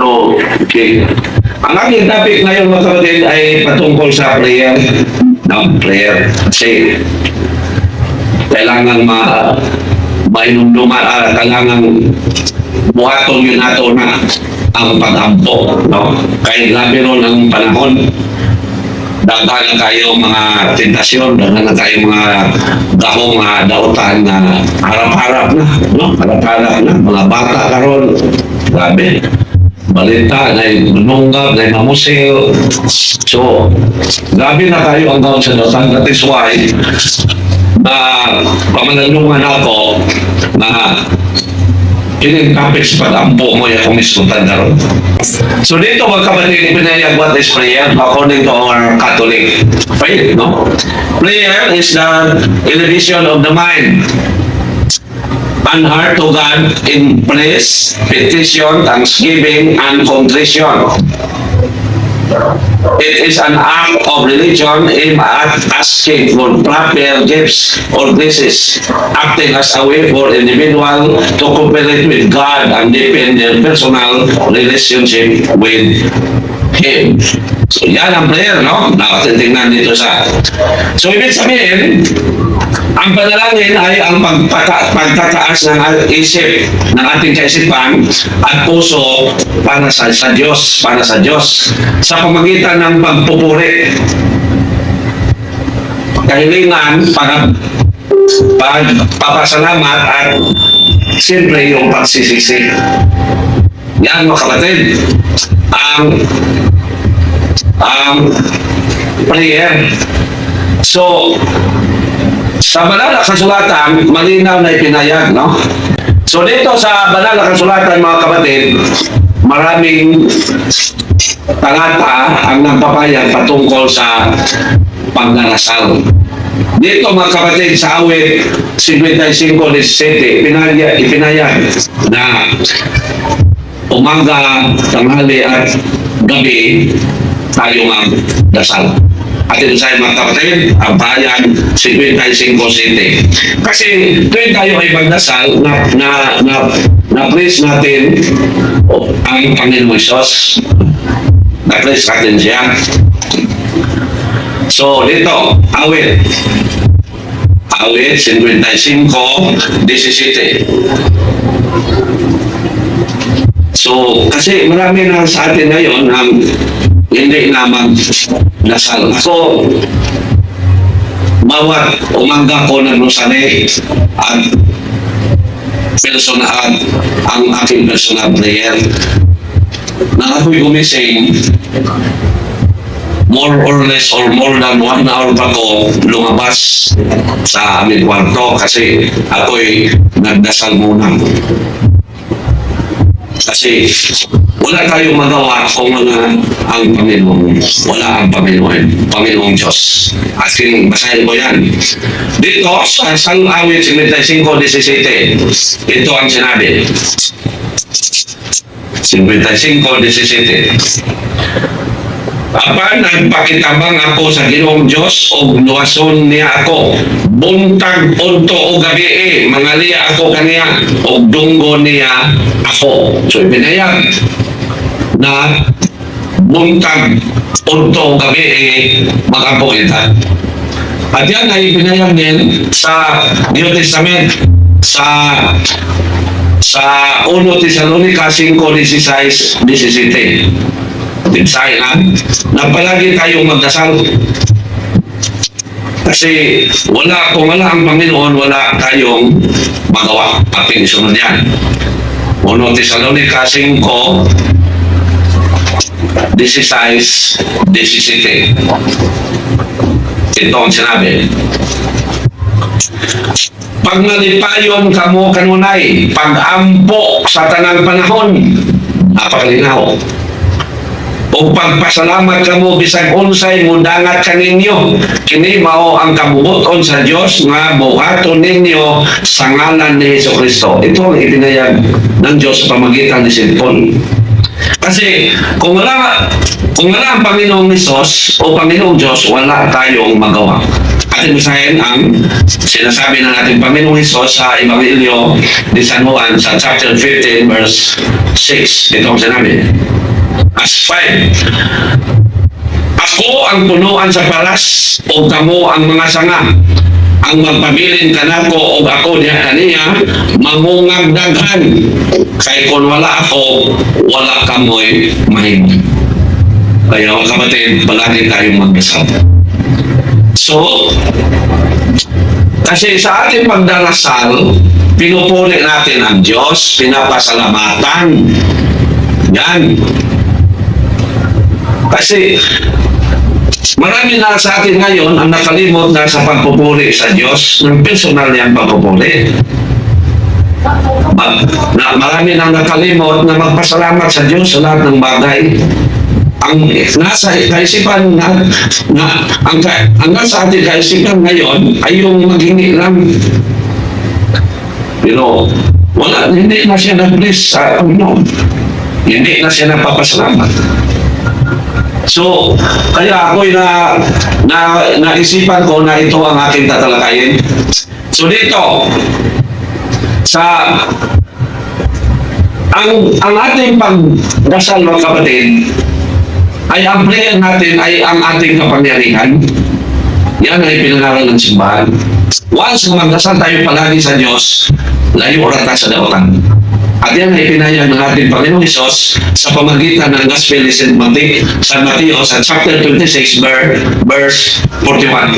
So, okay. Ang aking topic ngayon mga kapatid ay patungkol sa prayer. No, prayer. Kasi kailangan mainumduman, kailangan buhaton yun nato na ang pag-ampo. No? Kahit labi ron ang panahon, dagdagan kayo mga tentasyon, dagdagan kayo mga gahong dautan na harap-harap na, no? Harap-harap na, mga bata karon, grabe. Balita, na manunggab, na mamusil. So, grabe na kayo ang gawin sa dautan. That is why, pamanalungan ako na kining topic sa pag-ampo mo yung kumiskutan na ron. So dito mga kapatid, ipinayag what is prayer according to our Catholic faith, no? Prayer is the elevation of the mind and heart to God in praise, petition, thanksgiving, and contrition. It is an act of religion aimed at asking for proper gifts or graces, acting as a way for individual to cooperate with God and deepen their personal relationship with Him. So yan ang prayer, no? Nakatitingnan dito sa... So ibig sabihin, ang panalangin ay ang pagtataas ng isip, ng ating kaisipan at puso para sa Diyos, sa pamagitan ng pagpupuri, kahilingan, pagpapasalamat at siyempre yung pagsisisi. Yan mga kapatid, ang prayer. So, sa banal na kasulatan, malinaw na ipinayag, no? So dito sa banal na kasulatan mga kapatid, maraming talata ang nagpapayag patungkol sa pagdarasal. Dito mga kapatid sa awit 55:17, ipinayag na umaga, tanghali at gabi tayo magdasal. At ito sa mga kapatid, ang bayan 55:7. Kasi tuwing tayo ay magdasal, na-praise natin ang Panginoon Isos. Na-praise natin siya. So dito, awit 55:17. So kasi marami na sa atin ngayon ang hindi na magdasal. Ako, bawat umaga ko ng rosary at personal, ang aking personal prayer, na ako'y gumising, more or less or more than 1 hour pa ko lumabas sa aming kwarto kasi ako'y nagdasal muna. Kasi wala tayong magawa kung ang Panginoon. Wala ang Panginoong Diyos. At basahin ko yan. Dito, sa awit 55:17, ito ang sinabi. 55:17. Apan nagpakitabang ako sa Ginoong Diyos o luwason niya ako. Buntag unto o gabi mangalia ako kaniya o dunggo niya ako. So ipinayag na buntag unto o gabi mag-ampo kita. At yan ay ipinayag din sa New Testament sa 1 Tesalonica 5:16-17. Tinsahin na palagi tayong magdasal. Kasi kung wala ang Panginoon, wala tayong magawa. Ating isunod yan. 1 Tesalonica 5:16-17. Ito ang sinabi. Pag malipayon kamo kanunay, pag-ampo sa tanang panahon, napakalinaw. O pagpasalamat kamo bisag unsay mudangat kaninyo, kini mao ang kabubuton sa Dios nga buhaton ninyo sa ngalan ni Hesukristo. Ito ang ipinayag ng Diyos sa pamagitan ni St. Paul. Kasi kung wala Kung wala ang Panginoong Hesus o Panginoong Diyos, wala tayong magawa. Ating basahin ang sinasabi ng ating Panginoong Hesus sa Ebanghelyo ni San Juan sa chapter 15 verse 6. Ito ang sinabi. As 5. Ako ang punuan sa paras o kamo ang mga sanga. Ang magpabilin kanako o ako niya kaniya, mangungag daghan. Kay kung wala ako, wala kamoy mahimo. Kaya mga kapatid, palagi tayong magdasal. So, kasi sa ating pagdarasal, pinupuri natin ang Diyos, pinapasalamatan. Yan. Kasi, marami na sa atin ngayon ang nakalimot na sa pagpupuri sa Diyos ng personal niyang pagpupuri. Marami nang nakalimot na magpasalamat sa Diyos sa lahat ng bagay. Ang nasa kaisipan ang nasa ating kaisipan ngayon ay yung maghingi lang. Hindi na siya nag-bless sa Panginoon. Hindi na siya nagpapasalamat. So, kaya ako'y naisipan ko na ito ang aking tatalakayin. So dito, ang ating pagdasal mga kapatid, ay ang prayer natin ay ang ating kapangyarihan. Yan ay pinangaral ng simbahan. Once na magdasal tayo palagi sa Diyos, layo rata sa dautan. At yan ay pinayag ng ating Panginoong Hesus sa pamagitan ng Gospel ni St. Mateo sa chapter 26 verse 41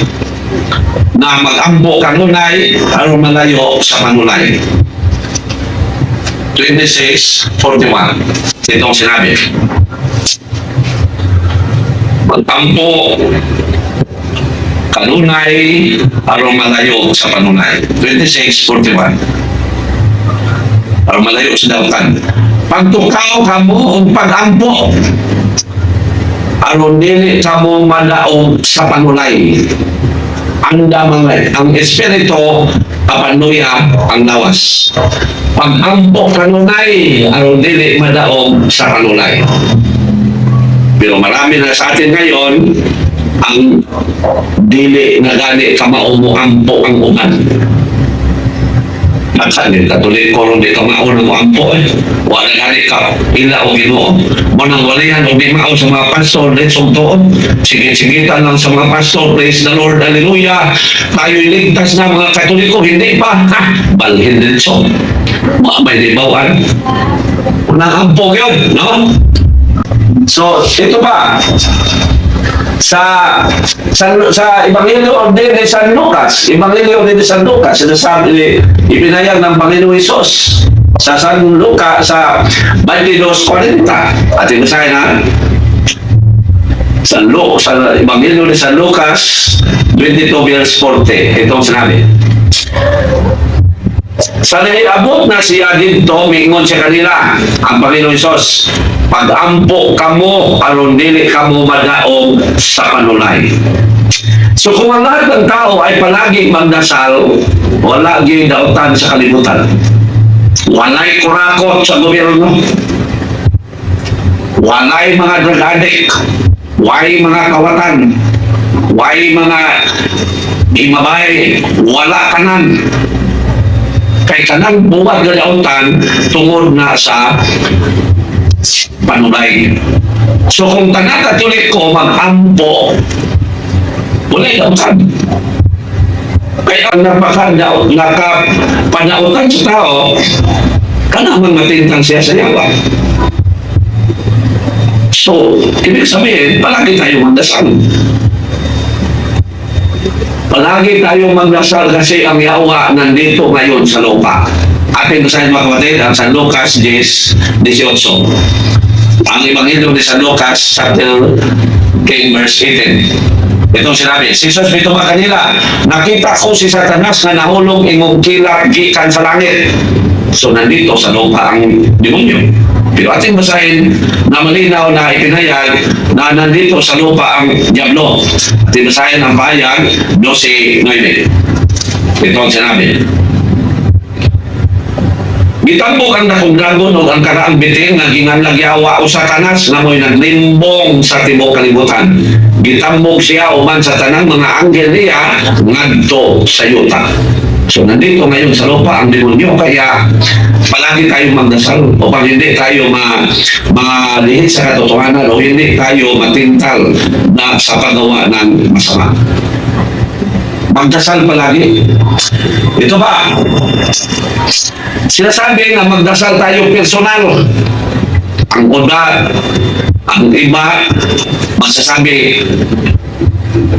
na mag-ambo kanunay aron malayo sa panulay. 26:41. Itong sinabi. Mag-ambo kanunay aron malayo sa panulay. 26:41. Para malayo sa dautan. Pagtukaw kamo o pag-ampo, aron dili kamo madaog sa panulay. Ang espiritu kapanuya ang lawas. Pag-ampo kanunay, aron dili madaog sa panulay. Pero marami na sa atin ngayon ang dili na gani kamao mo ampo ang uban. At sabi, Katoliko ron di kamao ng ampo wala gani ka ila o Ginoo. Manang walihan o di mao sa mga pastor din sumtoon. Sigit-sigitan lang sa mga pastor, praise the Lord, hallelujah. Tayo iligtas na mga Katoliko, hindi pa. Balhin din so. May di bawan. Unang ampo yun, no? So, ito ba? Sa Ebanghelyo din ni San Lucas, sinasabi, ipinayag ng Panginoong Hesus sa San Lucas sa 22:40. At inasahin na sa Ebanghelyo ni San Lucas 22:40. Itong sinabi. Sa naiabot na siya dito, mingon siya kanila ang Panginoong Hesus, pag-ampo kamo aron dili kamo madaog sa panulay. So kung ang lahat ng tao ay palagi magdasal, wala gyud dautan sa kalibutan. Walay kurakot sa gobyerno. Walay mga drug addict. Walay mga kawatan. Walay mga imabay. Wala kanan. Kay kanang buwag na dautan tungod na sa panulay. So kung taga Katoliko mag-ampo, wala dautan. Kaya ang nakapanautan sa tao, kanang matintang siya sa yawa. So, ibig sabihin, palagi tayo magdasal. Palagi tayong magdasal kasi ang yawa nandito ngayon sa lupa. Ating basahin mga kapatid, ang San Lucas 10:18. Ang Ebanghelyo ni San Lucas, chapter 10, verse 18. Itong sinabi, si Jesus dito mga kanila, nakita ko si Satanas na nahulog ingong kilap gikan sa langit. So nandito sa lupa ang demonyo. Pero ating basahin na malinaw na ipinayag na nandito sa lupa ang Diablo. Ating basahin ang bayag 12:9. Ito ang sinabi. Gitambok ang dakong dragon o ang karaang bitin nga ginganlagyawa o satanas na mo'y naglimbong sa tibok kalibutan. Gitambok siya uman sa tanang mga anghel niya ngadto sa yuta. So nandito ngayon sa lupa ang demonyo, kaya palagi tayong magdasal upang hindi tayo malihit sa katotohanan o hindi tayo matintal na sa paggawa ng masama. Magdasal palagi. Ito ba? Sinasabi na magdasal tayo personal. Ang iba, magsasabi,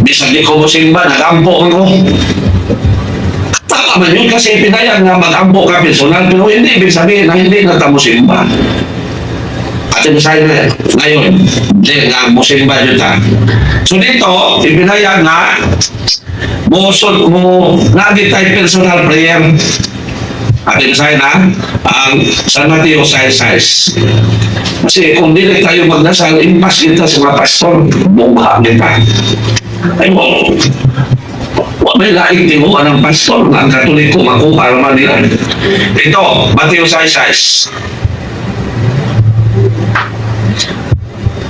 bisag di ko mo simba, nagampo ako. Tama man yun kasi pinayag na mag-ambo ka personal, pero hindi ibig sabihin na hindi na tamo simba. At sabi na ngayon, hindi na mo simba yun ta. So dito, ipinayag na mo lagi tayo personal prayer. At sabi na ang San Mateo 6:6. Kasi kung hindi tayo magdasal, impas kita sa mga pastor, bumha kita. Ay mo, may laing tinguan ng pastor na ang Katoliko makuha naman nila. Ito, Mateo 6:6.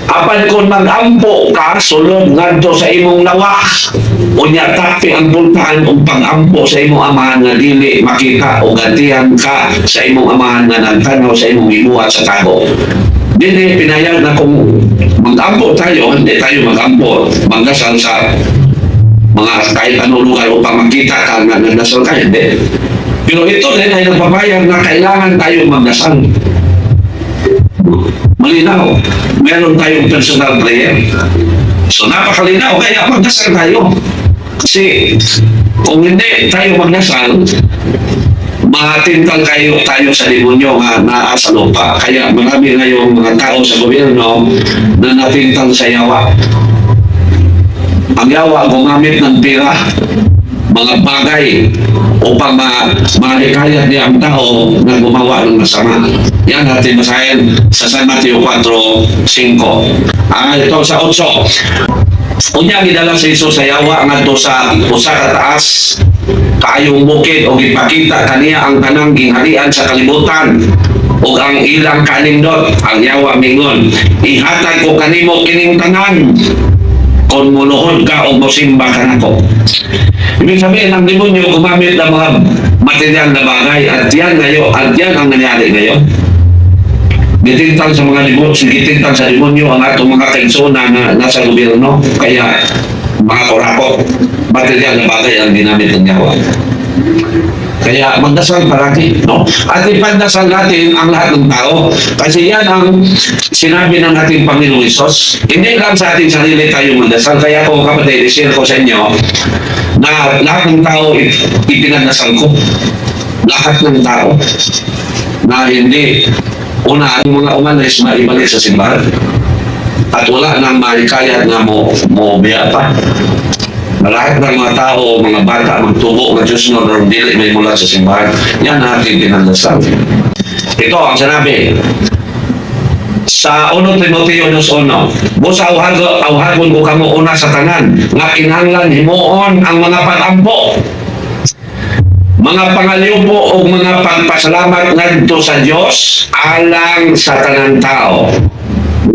Apan kung mag-ampo ka, sulod ngadto sa imong lawak, unya takpi ang bultahan o pag-ampo sa imong amahan nga dili makita o gantihan ka sa imong amahan nga nagtanaw sa imong gibuhat sa tago. Dili pinayag na kung mag-ampo tayo, hindi tayo mag-ampo, magdasal sa mga kahit anong lugar upang makita ka na nagdasal ka, hindi. Pero ito din ay nagpapayag na kailangan tayo magdasal. Malinaw, meron tayong personal prayer. So napakalinaw, kaya magdasal tayo. Kasi kung hindi tayo magdasal, matintal tayo sa demonyo nga naasa lupa. Kaya marami ngayong mga tao sa gobyerno na natintal sa yawa. Ang yawa gumamit ng pera, mga bagay upang malikayat niya ang tao na gumawa ng masama. Yan natin basahin sa San Mateo 4:5. Ito sa 8. Unya gidala sa Isus sa yawa ngadto sa usa ka taas kaayong bukid o gipakita kaniya ang tanang gingharian sa kalibutan ug ang ilang kanindot. Ang yawa mingon, ihatag ko kanimo kining tanan kung muluhod ka o mosimba ka nako. Ibig sabihin, ang demonyo gumamit ng mga material na bagay at yan ang nangyari ngayon. Gitintang sa mga demonyo, gitintang sa demonyo ang atong mga kainsona na nasa gobyerno. Kaya mga kurakot, material na bagay ang ginamit ng yawa. Kaya magdasal palagi, no? At ipagdasal natin ang lahat ng tao. Kasi yan ang sinabi ng ating Panginoong Hesus. Hindi lang sa ating sarili tayo magdasal. Kaya po kapatid, i-share ko sa inyo na lahat ng tao ipinagdasal ko. Lahat ng tao na hindi una ang mga umalis maibalik sa simbahan. At wala nang maikayat na mo biya pa. Lahat ng mga tao, mga bata, magtubo ng Diyos no, nung dili may mula sa simbahan. Yan natin pinagdasal. Ito ang sinabi sa 1 Timoteo 2:1. Busa awhagon ko kamo una sa tanan, nga kinahanglan himuon ang mga pag-ampo, mga pangaliupo o mga pagpasalamat ngadto sa Dios alang sa tanan tao.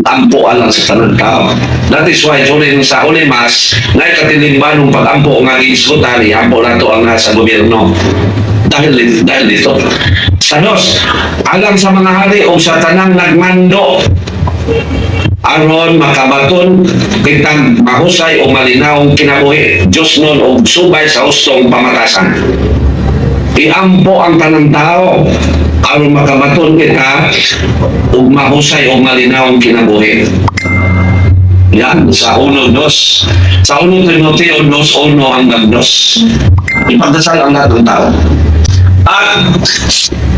Ampo alang sa tanan tao. That is why sunin sa Holy Mass na ikatinimba ng pag-ampo nga giisgutan, ampo na to ang nasa gobyerno. Dahil dito sa Diyos, alang sa mga hari o sa tanang nagmando aron makabaton kitang mahusay o malinawong kinabuhi Diyos nun o subay sa hustong pamatasan. Iampo ang tanang tao aron makabaton kita o mahusay o malinawong kinabuhi. Yan, sa 1:2. Sa 1 Timoteo 2:1 hanggang 2. Ipagdasal ang lahat ng tao. At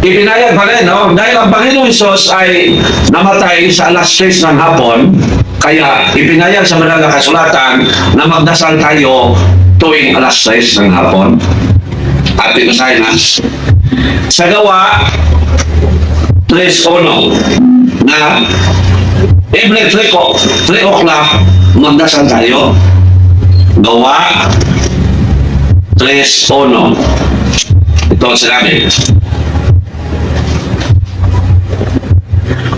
ipinayag pa rin, no? Dahil ang Panginoong Hesus ay namatay sa alas 6 ng hapon, kaya ipinayag sa Banal na Kasulatan na magdasal tayo tuwing alas 6 ng hapon. At pinasahin na sa Gawa 3:1 na every 3 o'clock magdasal tayo. Gawa 3:1. Ito ang sinabi.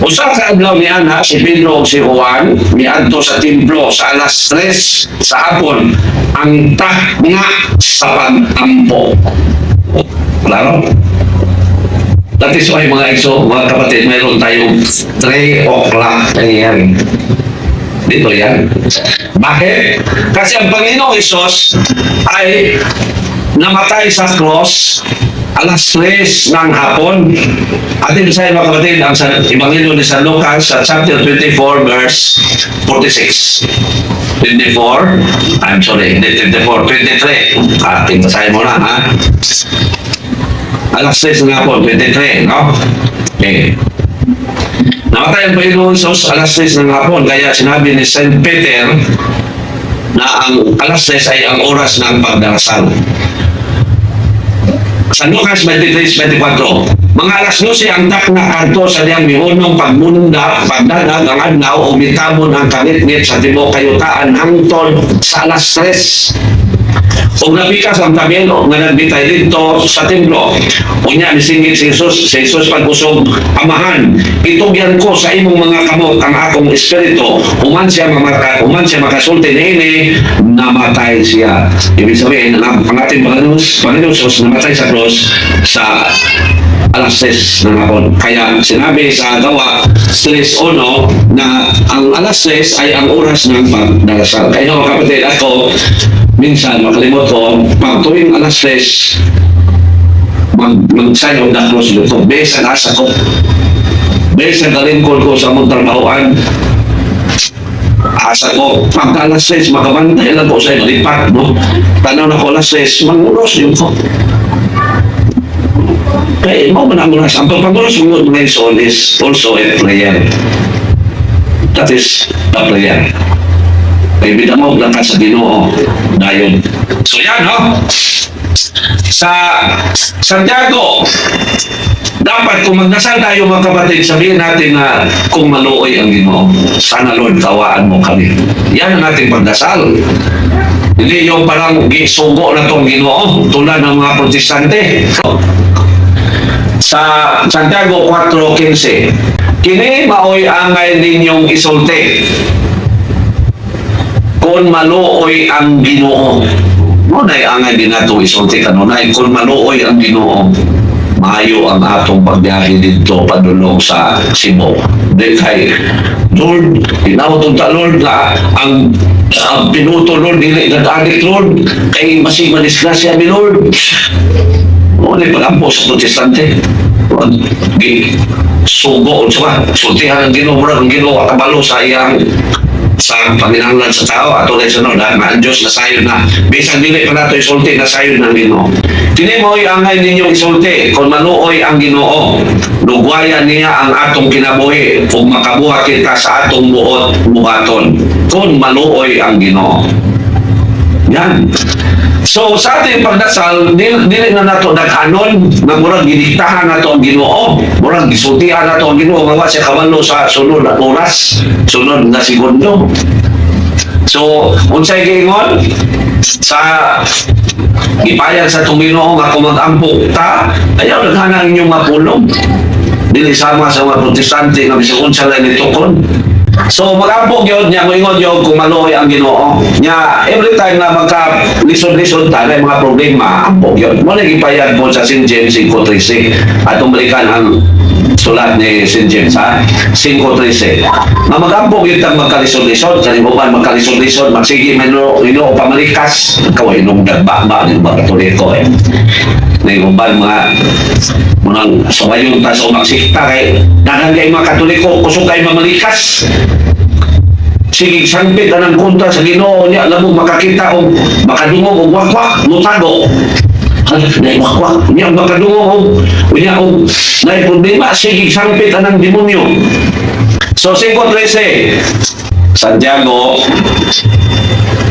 Usa ka adlaw ni ana si Pedro ug si Juan miadto sa templo sa alas 3 sa hapon ang takna sa pag-ampo. Klaro? That is why mga iso, mga kapatid, mayroon tayong 3 o'clock nangyayari. Dito yan. Bakit? Kasi ang Panginoong Isos ay namatay sa cross alas 3 ng hapon. Atin sa mga kapatid, ang Ebanghelyo ni San Lucas sa chapter 24 verse 46. 23. Ating basahin mo na, ha? Alas 6 ng hapon, 23, no? Okay. Namatay ang Panginoon Isos alas 6 ng hapon, kaya sinabi ni Saint Peter na ang alas 6 ay ang oras ng pagdarasal. San Lucas 23:24, mga alas 12 ang takna kanto sa diyang mihunong pagmunda, pagdadag ang adlaw o mitamon ang kalitngit sa tibok kayutaan hangtod sa alas 3. Kung nabikas ang tabelo nga nagbitay dito sa templo, unya nisingit si Jesus pag-usog, Amahan, itugyan ko sa imong mga kamot ang akong espiritu, human siya makasulti niini, namatay siya. Ibig sabihin, ang ating Panginoon Jesus namatay sa cross sa alas 6 ng hapon. Kaya sinabi sa Gawa 3:1 na ang alas 6 ay ang oras ng pagdarasal. Kaya mga kapatid, ako minsan makalimot ko, pag tuwing alas 3 mag-sign of the cross dito, base ang asa ko, base ang kalingkol ko sa mong trabahoan, asa ko, pag alas 6 makabantay lang ko sa lipat, no? Tanaw na ko alas 6 manguros yun ko. Kaya mo man ang oras. Ang pagpangulos mo mga soul is also a prayer. That is a prayer. Kaya bida mo lang ka sa Ginoo dayon. So yan, no? Sa Santiago, dapat kung magdasal tayo mga kapatid, sabihin natin na kung maluoy ang Ginoo, sana Lord kawaan mo kami. Yan ang ating pagdasal. Hindi yung parang sugo na itong Ginoo tulad ng mga protestante. Sa Santiago 4:15, kini maoy angay ninyong isulti kung maluoy ang Ginoo. Nunay angay din nato isulti kanunay kung maluoy ang Ginoo, maayo ang atong pagbiyahe dito padulong sa Cebu. Di kay Lord, inawtong ta Lord na ang pinuto Lord, dili nag-adik Lord, kay masig madisgrasya ni Lord. Muli pagampo sa protestante. Sugo, sultihan ang Ginoo, ang Ginoo kabalo sa iyang sa panginahanglan sa tao at ulit sa na ang Diyos na sayon na bisan dili pa nato isulti na sayon ng Ginoo. Kini mo'y angay ninyong isulti kung maluoy ang Ginoo, lugwayan niya ang atong kinabuhi ug makabuha kita sa atong buhaton kung maluoy ang Ginoo. Yan. So sa ating pagdasal, dili na nato naghanon na murag gidiktahan nato ang Ginoo, murag gisultihan nato ang Ginoo nga siya kabalo sa sunod na oras, sunod na segundo. So unsay giingon sa ipayan sa itong Ginoo nga kung mag-ampo ta, ayaw naghanang inyong mapulong. Dili sama sa mga protestante nga bisag unsa lang nitukon. So mag-ampo gyud nya moingon gyud kung maluoy ang Ginoo. Nya every time na magka lisod-lisod ta na mga problema, ampo gyud. Mo lagi payag mo sa St. James 5:13 atong balikan ang sulat ni St. James, ha? 5:13. Na mag-ampo gyud tang magkalisod-lisod, kalibutan magkalisod-lisod, magsigi man ino pamalikas, kaway nung dagba ni mga Katoliko eh. Naibuban mga munang sabayon ta sa umagsikta kay nanggay mga Katoliko kusog kay mamalikas. Sige sangpit anang kontra sa Ginoo niya alam mo makakita o makadungog og wakwak mutago. Nay wakwak niya makadungog niya og nay problema sige sangpit anang demonyo. So 5:13 Santiago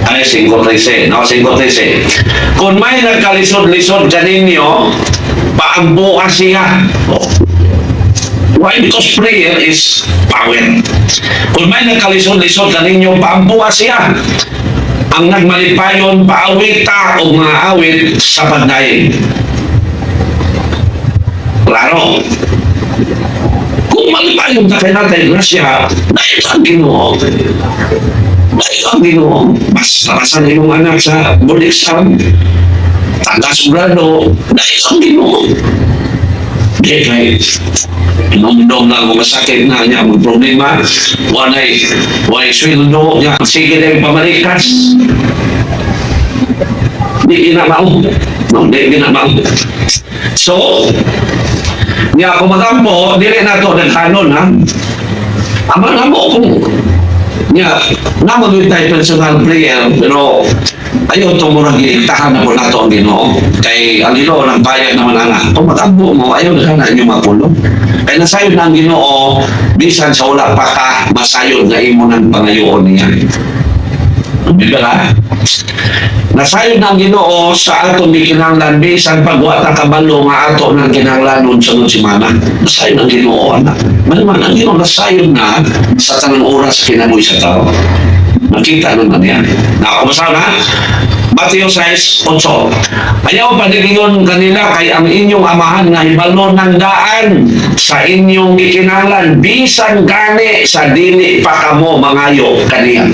ay 5:13, no? 5:13. Kung may nagkalisod-lisod kaninyo, paambuan siya. Why? Because prayer is power. Kung may nagkalisod-lisod kaninyo, paambuan siya. Ang nagmalipayon, paawita o mga awit sa pagdayin. Klaro. Kung kung malipayon ka kay Natay Gracia, dahil ang Ginoo. Dahil ang Ginoo. Mas narasan yung anak sa board exam. Taga-sugrado. Dahil ang Ginoo. Di kay inom-inom lang kung masakit na niya ang problema. Wanay sweldo niya. Sige na yung pamalikas. Di ginamaw. No, di ginamaw. So, niya ako magampo, dili na ito naghanon, ha? Ama na mo kung niya, naman yung tayo personal prayer, pero ayaw ito mo nang iliktahan na po na ito ang Ginoo. Kay ang Ginoo ng bayad naman anak. Kung magampo mo, ayaw na sana inyong mapulong. Kaya nasayod na ang Ginoo, bisan sa wala pa ka, masayod na imo ng pangayoon niya. Diba? Nasayod ng Ginoo sa ato ni kinahanglan bisan pagwa ta kabalo nga ato ng kinahanglanon sunod semana. Nasayod ng Ginoo anak. Manuman ang Ginoo nasayod na sa tanang oras kinabuhi sa tao. Nakita naman yan. Nakakabasa na? Mateo 6:8. Ayaw panilingon kanila kay ang inyong amahan na ibalo ng daan sa inyong ikinahanglan bisan gani sa dili pa kamo mangayo kaniya.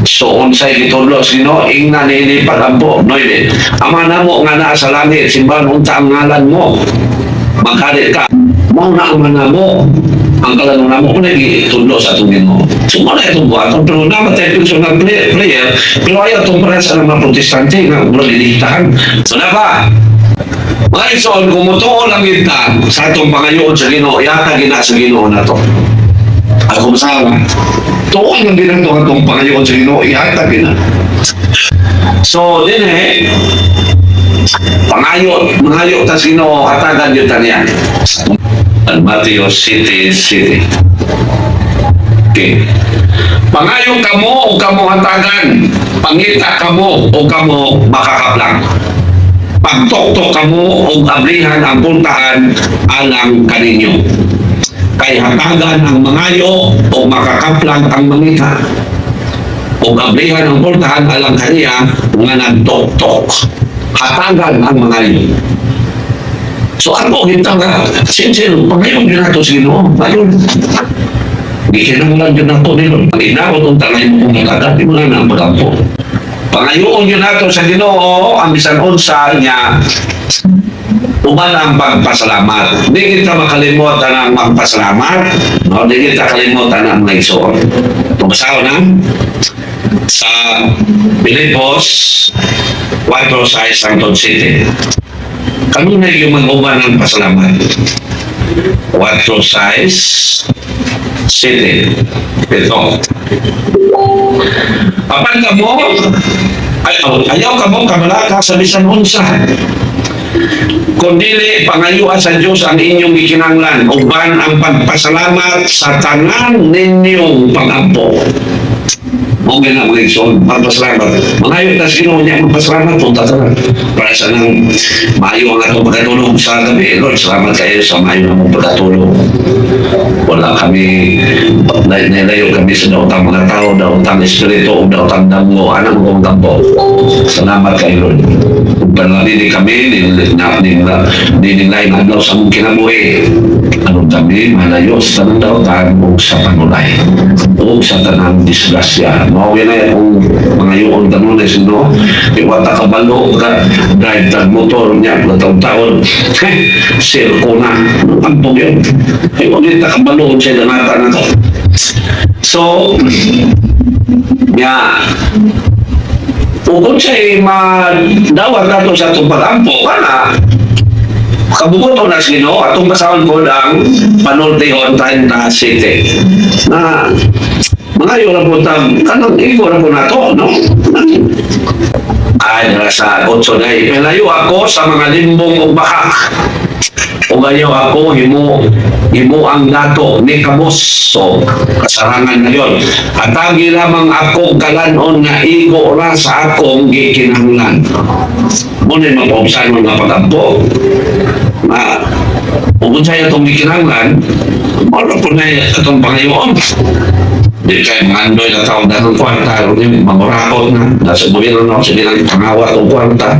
So, unsay gitudlo sino, ingna nili pagampo, noy ama na mo nga naa sa langit, simbahan unta ang ngalan mo. Maghalit ka, mo na ama na mo. Ang kalano na mo, kung nagitudlo sa itong Ginoo. So, mo na itong buhaton, pero naman tayo personal prayer, pero ayaw itong para sa mga protestante na malilitahan. So, na ba? Mga ison, kung mutuo lang kita sa itong pangayoon sa Ginoo, yata gina sa Ginoo na to. Ako masama. Tuon ang ginagawa itong pangayoon sa Ginoo, ihatag na. So, din mangayo ta sa Ginoo, hatagan yun taniyan. Mateo City. Okay. Pangayo kamo o kamo hatagan, pangita kamo o kamo makakaplang. Pagtoktok kamo o abrihan ang puntahan alang kaninyo. Kay hatagan ang mangayo o makakaplang ang mangita o gabrihan ang portahan alang kaniya nga nagtok-tok. Hatagan ang mangayo. So ano, kita nga, sincere, pangayon yun nato sa Ginoo. Ayun. Gikinanglan yun nato nilo. Ang inawot ang talay mo kung ikagat, di mo na ang magampo. Pangayon yun nato sa Ginoo, ang bisan unsa niya, uban ang pagpasalamat. Di kita makalimutan ang magpasalamat. No? Di kita kalimutan ang nagsuon. Tumasaw na sa Pilipos 4:6 ang City. Kami na yung mag-uban ng pasalamat. 4:6 City. Ito. Papan ka mo, ayaw ka mo kamalaka sa bisan unsa. Kundili pangayuan sa Diyos ang inyong ikinanglan, uban ang pagpasalamat sa tanan ninyong pagampo. Okay na mga igsoon, magpasalamat. Mangayon na sino niya magpasalamat, punta ka na. Para sa nang maayo ang atong pagkatulog sa gabi. Lord, salamat kayo sa maayo ng pagkatulog. Wala kami, nilayo kami sa daotang mga tao, daotang espiritu, daotang damgo, anang kong damgo. Salamat kayo, Lord. Panalili kami, ninilayin adlaw sa mong kinabuhi. Ano kami, malayo sa tanang daotan o sa panulay. O sa tanang disgrasya. Mawin na yung mga yung tanunes, no? Iwata kabalo ka, drive tag motor niya, taon-taon. Sirko na. Ang po yun. Iwata kabalo siya danata na to. So, kung siya'y madawat na ito sa itong pag-ampo, kana, kabubuto na sino, atong basahan ko ang panultihon tayo na city. Na, mga yun na po kanang iko na po na to, no? Ay, nasa 8 na Pelayo ako sa mga limbong o bakak. O gayo ako, himo ang dato ni Kabos. So, kasarangan na yun. Atagi lamang akong kalanon na igo ra sa akong gikinahanglan. Muna yung mapausan mo nga pag-ampo. Kung sa'yo itong gikinahanglan, mara po na itong pangayoon. Di kayo mga andoy na taong danong kwarta, yung mamurakot na, nasa gobyerno, sige lang pangawa o kwarta.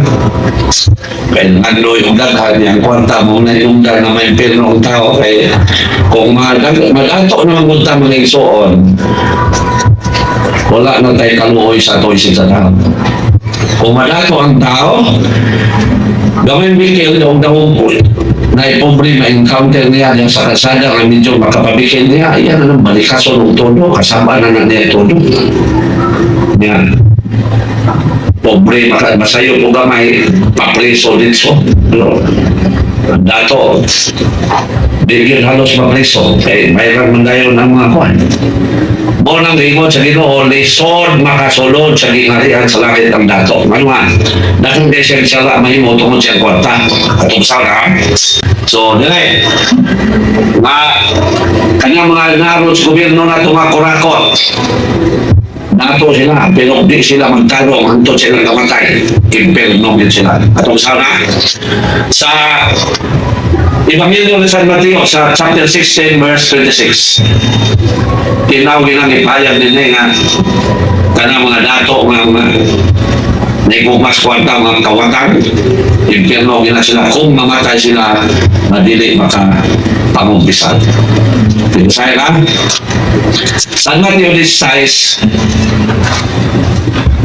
Kaya andoy yung daghan yung kwarta mo na yung daghan na may pirno ang tao, kaya kung mag-ato naman punta mga igsoon, wala na tayo kaluoy sa ito isip sa tao. Kung madato ang tao, gawin bikil yung dahong na ipobre ma-encounter niya yung sa kasada na medyo makapabikil niya, iyan na nang balikaso ng todo, kasama na niya todo. Yan. Pobre, masayo po gamay, papreso dito. Dato, bigyan halos mapreso, kaya mayroon man tayo ng mga kuhan. Bonang ingon sa Ginoo, lisod makasulod sa gingharian sa langit ang dato. Ngayon, datong desel siya mahimo tungod siya kwarta. Katong sala. So, dili. Kanya mga narod sa gobyerno na tumakurakot. Dato sila, pero di sila magtanong hantod sila kamatay. Impernong din sila. Katong sala. Sa Ebanghelyo ni San Mateo sa chapter 16 verse 26. Tinawagin ang ipayag din nga kanang mga dato nga naikumas kwarta mga kawatan, impyerno gina sila kung mamatay sila madili maka pangumpisan. Saya lang San Mateo 16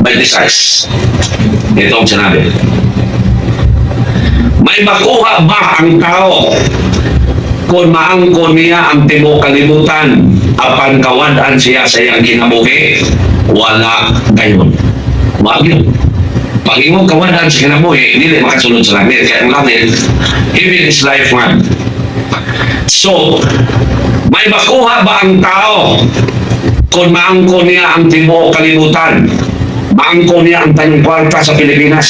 26 ito ang sinabi, may makuha ba ang tao kung maangkon niya ang tibuok kalibutan apan kawadaan siya sa iyang kinabuhi? Wala gayon. Wag yun. Pag imong kawadaan sa kinabuhi, hindi makasunod sa langit. Kaya ang langit, even is life man. So, may makuha ba ang tao kung maangkon niya ang tibuok kalibutan? Maangkon niya ang tanyong kwarta sa Pilipinas?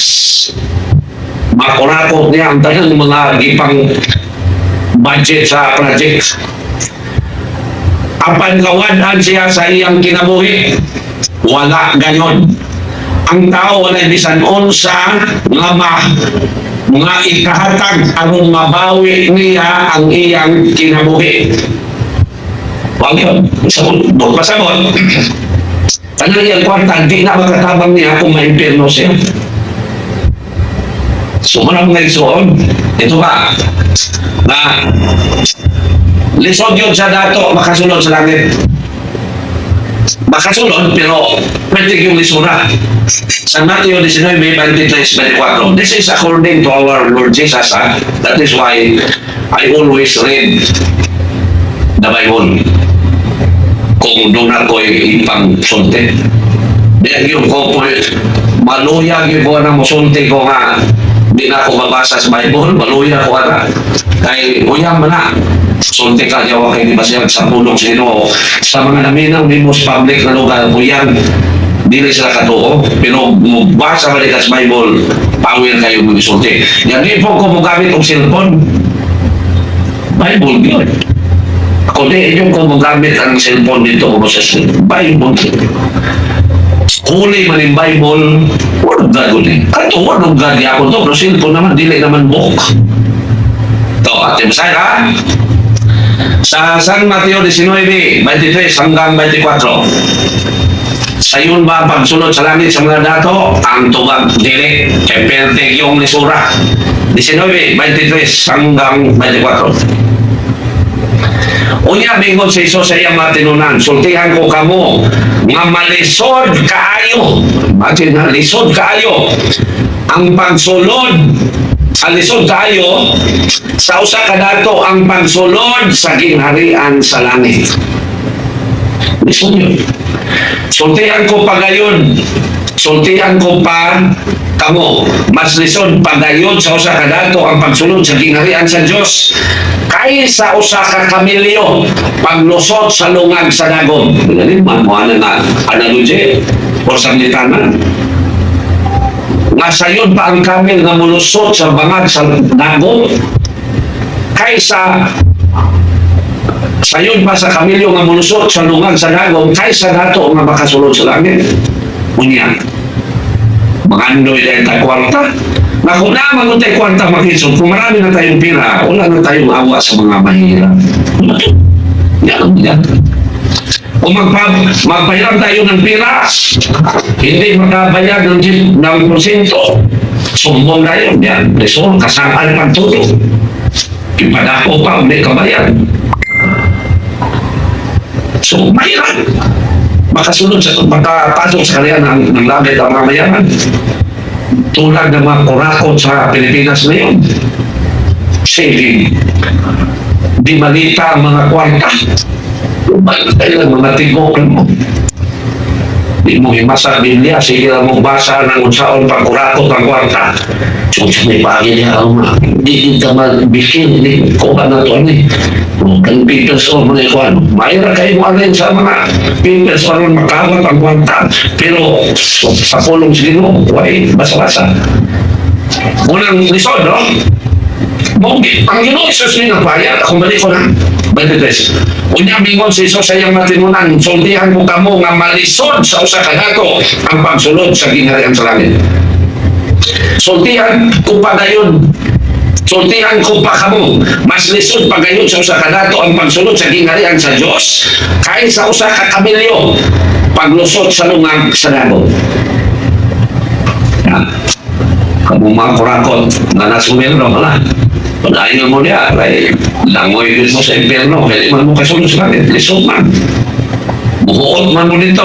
Makurakot niya ang tanyong mga gipang budget sa project. Apan kawadaan siya sa iyang kinabuhi? Wala gayon. Ang tao wala bisan unsa nga mga ikahatag aron mabawi niya ang iyang kinabuhi. Wag yun. Pasabot. Tanang iyang kwarta, di na makatabang niya kung ma-impierno siya. So, manang ngayon, ito ba? Na lisod yun sa dato, makasunod sa langit. Makasunod, pero pwede yung lisura. San Mateo 19, 23, 24. This is according to our Lord Jesus. That is why I always read the Bible. Kung doon ako ipang sulti. Diyan yung ko po, maluyag yung ko na musulti ko nga. Hindi na ako mabasa sa Bible, maluya ko na. Kaya uyang man na. Sulti ka, yawa kayo di ba siya sa pulong sino. Sa mga naminang di most public na lugar, uyang, dili sila katuo. Pero mabasa balik sa Bible, power kayo mag-sulti. Yan din po kung magamit ang cellphone, Bible yun. Kung di inyong kung magamit ang cellphone dito, sa Bible. Huli man yung Bible, word of God ulit. Kato, word of God ako to, pero cellphone naman, dili naman book. Ito, ating masaya ka. Sa San Mateo 19, 23 hanggang 24. Sayon ba pagsunod sa langit sa mga dato? Ang tubag, dili, keperte yung lisura. 19, 23 hanggang 24. Unya bingon sa iso sa iyang matinunan, sultihan ko kamo nga malisod kaayo. Imagine na, lisod kaayo. Ang pagsulod sa lisod kaayo, sa usa ka dato ang pagsulod sa gingharian sa langit. Lisod yun. Sultihan ko pagayon. Sultihan ko pa kamo. Mas lisod pagayon sa usa ka dato ang pagsulod sa gingharian sa Dios kaysa usa ka kamilyo paglusot sa lungag sa dagom. Ganun man mo na analogy o sanglitanan. Nga sayon pa ang kamil nga mulusot sa bangag sa dagom kaysa sayon pa sa kamilyo nga mulusot sa lungag sa dagom kaysa dato nga makasulod sa langit. Unya, mangandoy dahil tayo kwarta. Na kung naman kung tayo kwarta makisog, kung marami na tayong pira, wala na tayong awa sa mga mahirap. Yan ang yan. Kung magbayad tayo ng pira, hindi makabayad ng porsyento. Sumbong na yun. Yan. Resol, kasangkal pagtulog. Ipadako pa, may kabayad. So, mahirap. Makasunod sa makapasok sa kanya ng langit ang mamayaman. Tulad ng mga kurakot sa Pilipinas ngayon. Saving. Di malita ang mga kwarta. Kailan mga tigokan mo. Di mo himasa Biblia, sige lang mong basa ng unsaon pagkurakot ang kwarta. So, may bagay niya ang di ka magbikin, di ko na to ni. Kan papers o mga ikuan. Mayroon kayo alin sa mga papers para makawat ang kwarta. Pero sa pulong sino, why basa-basa. Unang lisod, no? Ang Ginoo Isus ni nagbayad, kung balik ko na, 23. Unya mingon si Isus sa iyang matinunan, sultihan mo kamo nga malisod sa usa ka dato ang pagsulod sa gingharian sa langit. Sultihan ko pa gayon. Sultihan ko pa kamo, mas lisod pa gayon sa usa ka dato ang pagsulod sa gingharian sa Dios kay sa usa ka kamilyo paglusot sa lungag sa dagat. Kamu mga kurakot na nasumero wala. Pag-ayon mo niya, ay langoy dito sa impyerno, kaya di man mo kasunod sa langit, lisod man. Buhuot man mo dito.